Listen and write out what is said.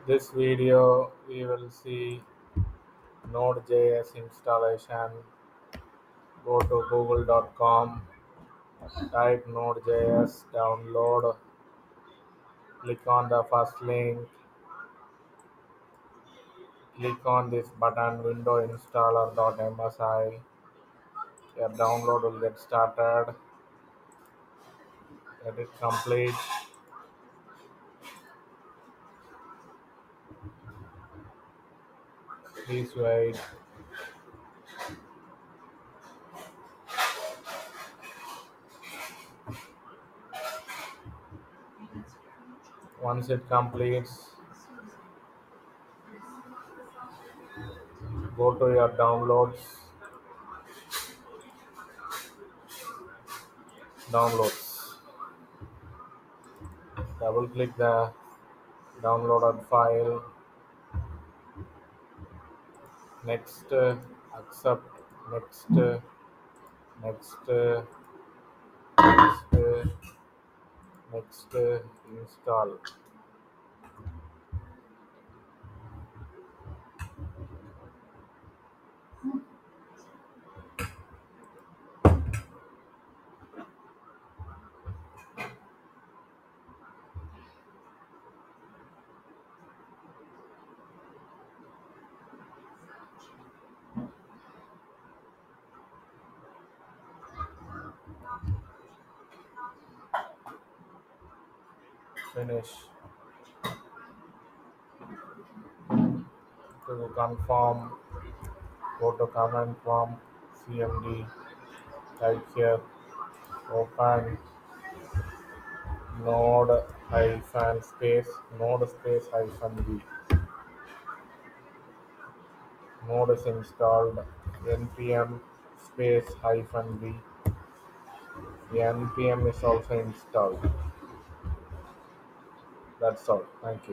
This video we will see NodeJs installation. Go to google.com, type NodeJs, download, click on the first link, click on this button window installer.msi. Your download will get started. Let it complete. Please wait. Once it completes, go to your downloads. Double click the downloaded file. Next, accept. Next, next, next, next, install. Finish. To confirm, go to command prompt, cmd, type here, open node hyphen space, node space hyphen v. Node is installed. npm space hyphen v. The npm is also installed. That's all. Thank you.